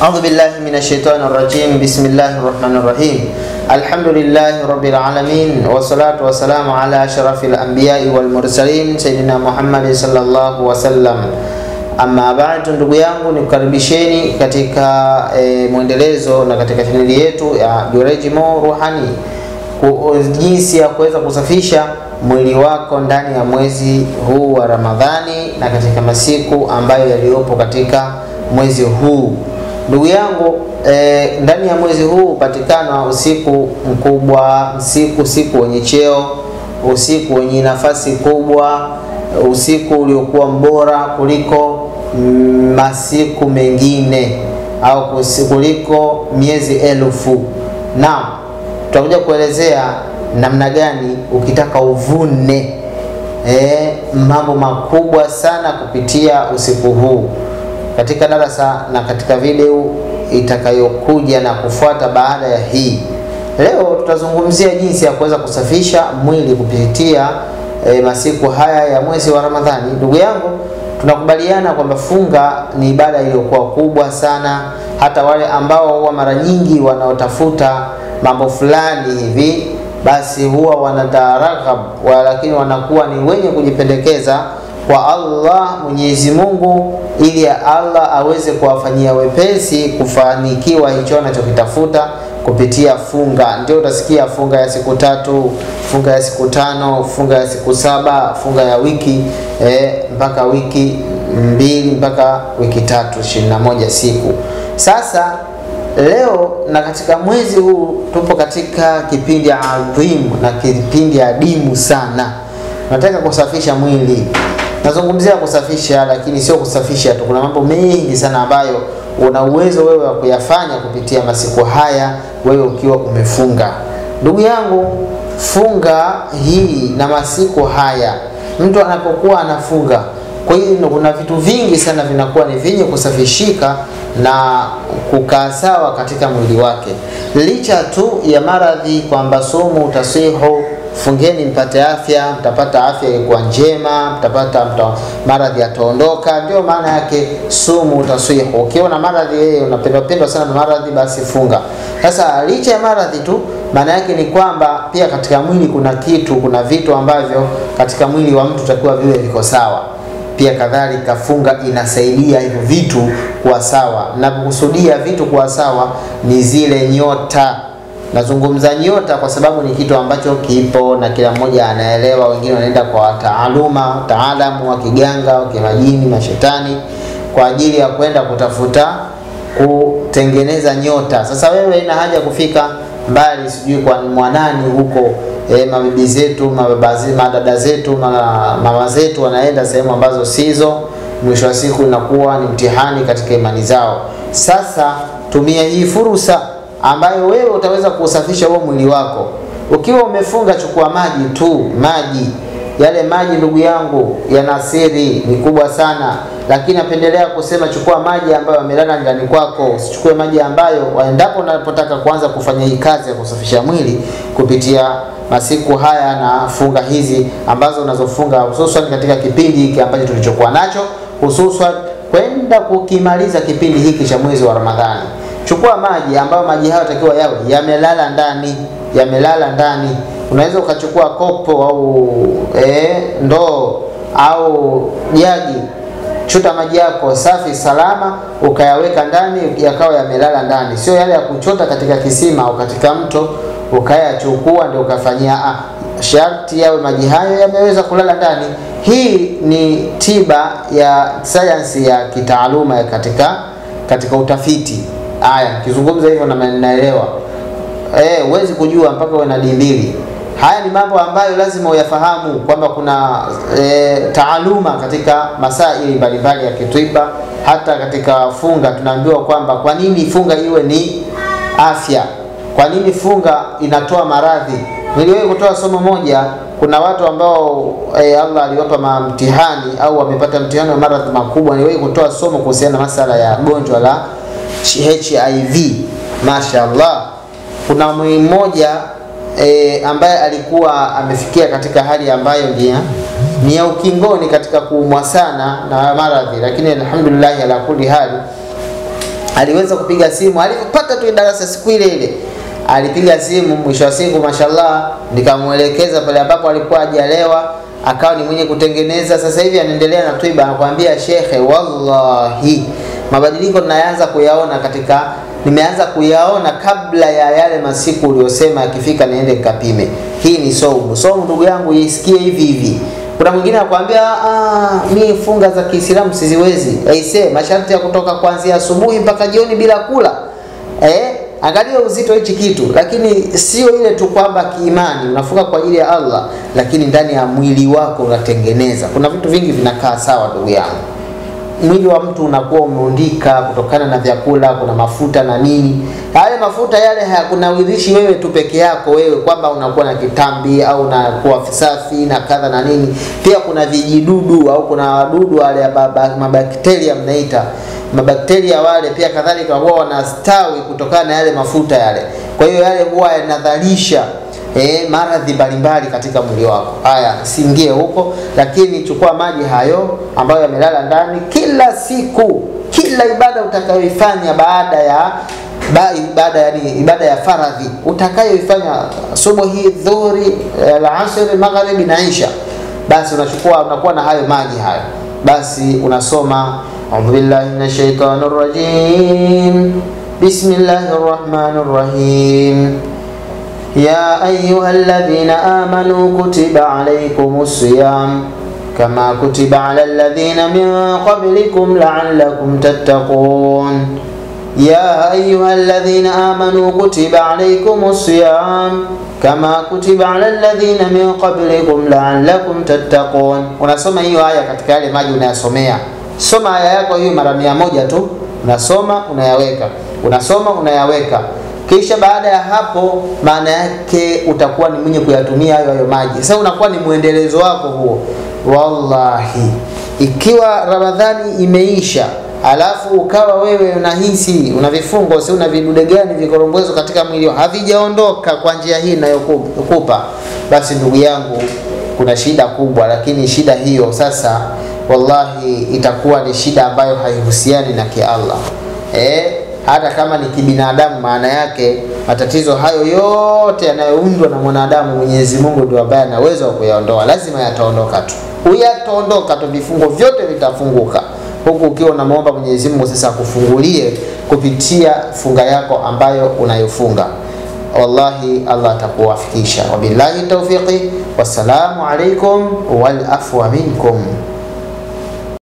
أعوذ بالله من الشيطان الرجيم. بسم الله الرحمن الرحيم. الحمد لله رب العالمين، والصلاة والسلام على أشرف الأنبياء والمرسلين سيدنا محمد صلى الله وسلم. Amma baada, ndugu yangu, nikukaribisheni katika mwendelezo na katika chaneli yetu ya Jureej Mo Ruhani, jinsi ya kuweza kusafisha mwili wako ndani ya mwezi huu wa Ramadhani na katika masiku ambayo yaliyopo katika mwezi huu. Ndugu yangu, ndani ya mwezi huu upatikana usiku mkubwa, usiku wenye cheo, usiku wenye nafasi kubwa, usiku uliokuwa mbora kuliko masiku mengine au kuliko miezi elfu. Na tutakuja kuelezea namna gani ukitaka uvune mambo makubwa sana kupitia usiku huu katika darasa na katika video itakayokuja na kufuata baada ya hii. Leo tutazungumzia jinsi ya kuweza kusafisha mwili kupitia masiku haya ya mwezi wa Ramadhani. Ndugu yangu, tunakubaliana kwamba funga ni ibada iliyokuwa kubwa sana. Hata wale ambao huwa mara nyingi wanaotafuta mambo fulani hivi, basi huwa wanataraghab, lakini wanakuwa ni wenye kujipendekeza kwa Allah Mwenyezi Mungu, ili Allah aweze kuwafanyia wepesi kufanikiwa hicho anachokitafuta kupitia funga. Ndio utasikia funga ya siku 3, funga ya siku 5, funga ya siku 7, funga ya wiki mpaka wiki 2 mpaka wiki 3, 21 siku. Sasa leo na katika mwezi huu tupo katika kipindi adhimu na kipindi adimu sana. Nataka kusafisha mwili. Nazungumzia kusafisha, lakini sio kusafisha tu. Kuna mambo mengi sana ambayo una uwezo wewe wa kuyafanya kupitia masiku haya wewe ukiwa umefunga. Ndugu yangu, funga hii na masiku haya, mtu anapokuwa anafunga, kwa hiyo kuna vitu vingi sana vinakuwa ni vyenye kusafishika na kukaa sawa katika mwili wake. Licha tu ya maradhi kwamba sumu utasihu, fungeni mpate afya, mtapata afya iliyokuwa njema, mtapata maradhi yataondoka. Ndio maana yake sumu utasihu. Ukiona maradhi wewe unapendwa sana na maradhi, basi funga. Sasa licha ya maradhi tu, maana yake ni kwamba pia katika mwili kuna vitu ambavyo katika mwili wa mtu takiwa viwe viko sawa. Pia kadhalika funga inasaidia hivyo vitu kuwa sawa. Na kukusudia vitu kuwa sawa ni zile nyota. Nazungumza nyota kwa sababu ni kitu ambacho kipo na kila mmoja anaelewa. Wengine wanaenda kwa wataalamu wa kiganga, wa kimajini, mashetani kwa ajili ya kwenda kutafuta kutengeneza nyota. Sasa wewe ina haja kufika mbali, sijui kwa mwanani huko, mabibi zetu, madada zetu, mama zetu wanaenda sehemu ambazo sizo. Mwisho wa siku inakuwa ni mtihani katika imani zao. Sasa tumia hii fursa ambayo wewe utaweza kusafisha huo mwili wako. Ukiwa umefunga, chukua maji tu, maji. Yale maji ndugu yangu yana siri ni kubwa sana, lakini napendelea kusema chukua maji ambayo yamelala ndani kwako. Usichukue maji ambayo endapo unapotaka kuanza kufanya hii kazi ya kusafisha mwili kupitia masiku haya na funga hizi ambazo unazofunga, hususan katika kipindi hiki ambacho tulichokuwa nacho, hususan kwenda kukimaliza kipindi hiki cha mwezi wa Ramadhani. Chukua maji ambayo maji hayo takiwa yawe yamelala ndani. Unaweza ukachukua kopo au ndoo au jagi, chota maji yako safi salama, ukayaweka ndani, yakawa yamelala ndani. Sio yale ya kuchota katika kisima au katika mto ukayachukua ndio ukafanyia. Sharti yawe maji hayo yameweza kulala ndani. Hii ni tiba ya sayansi ya kitaaluma ya katika utafiti. Kizungumza hivyo na naelewa. Huwezi kujua mpaka uwe na D2. Haya ni mambo ambayo lazima uyafahamu kwamba kuna taaluma katika masaili mbalimbali ya kitiba. Hata katika funga tunaambiwa kwamba kwa nini funga iwe ni afya, kwa nini funga inatoa maradhi. Niliwahi kutoa somo moja. Kuna watu ambao Allah aliwapa mtihani au wamepata mtihani wa maradhi makubwa. Niliwahi kutoa somo kuhusiana na masala ya gonjwa la HIV. Mashaallah, kuna mmoja ambaye alikuwa amefikia katika hali ambayo ni ya ukingoni katika kuumwa sana na maradhi, lakini alhamdulillah ala kulli hali aliweza kupiga simu alipopata tu darasa siku ile ile. Alipiga simu, mwisho wa siku mashallah nikamuelekeza pale ambapo alikuwa hajalewa, akawa ni mwenye kutengeneza. Sasa hivi anaendelea na twiba, anakuambia shekhe, wallahi mabadiliko nimeanza kuyaona kabla ya yale masiku uliyosema akifika niende kapime. Hii ni saumu ndugu yangu, isikie hivi hivi. Kuna mwingine anakuambia mimi funga za Kiislamu siziwezi. Aise, masharti ya kutoka kuanzia asubuhi mpaka jioni bila kula. Angalia uzito hichi kitu, lakini sio ile tu kwamba kiimani unafunga kwa ajili ya Allah, lakini ndani ya mwili wako unatengeneza. Kuna vitu vingi vinakaa sawa ndugu yangu. Mwili wa mtu unakuwa umeundika kutokana na vyakula, kuna mafuta na nini. Yale mafuta yale hayakunawirishi wewe tu peke yako wewe kwamba unakuwa na kitambi au unakuwa safi na kadha na nini. Pia kuna vijidudu au kuna wadudu wale mabakteria mnaita. Mabakteria wale pia kadhalika huwa wanastawi kutokana na yale mafuta yale. Kwa hiyo yale huwa yanadhalisha maradhi mbalimbali katika mwili wako. Haya, siingie huko, lakini chukua maji hayo ambayo yamelala ndani kila siku, kila ibada utakayoifanya ibada ya faradhi utakayoifanya, subuhi, dhuhuri, al-asr, magharibi na isha, basi unakuwa na hayo maji hayo, basi unasoma a'udhu billahi minash shaitanir rajim, bismillahir rahmanir rahim. يا أيها الذين آمنوا كتب عليكم الصيام كما كتب على الذين من قبلكم لعلكم تتقون. يا أيها الذين آمنوا كتب عليكم الصيام كما كتب على الذين من قبلكم لعلكم تتقون. Unasoma hiyo aya katika yale maji unayasomea. Soma aya yako hiyo mara 100 tu. Unasoma unayaweka. Unasoma unayaweka. Kisha baada ya hapo maana yake utakuwa ni mwenye kuyatumia hayo maji. Sasa unakuwa ni muendelezo wako huo. Wallahi, ikiwa Ramadhani imeisha alafu ukawa wewe unahisi una vifungo, si una vidude gani vikorombozo katika mwili havijaondoka kwa njia hii ninayokupa, basi ndugu yangu kuna shida kubwa. Lakini shida hiyo sasa wallahi itakuwa ni shida ambayo haihusiani na kiallah. Hata kama ni kibinadamu, maana yake matatizo hayo yote yanayoundwa na mwanadamu Mwenyezi Mungu ndio ambaye ana uwezo wa kuyaondoa. Lazima yataondoka tu. Uyataondoka tu, vifungo vyote vitafunguka. Huku ukiwa unamuomba Mwenyezi Mungu sasa akufungulie kupitia funga yako ambayo unayofunga. Wallahi Allah atakuwafikisha. Wabillahi tawfiqi. Wassalamu alaikum wal afwa minkum.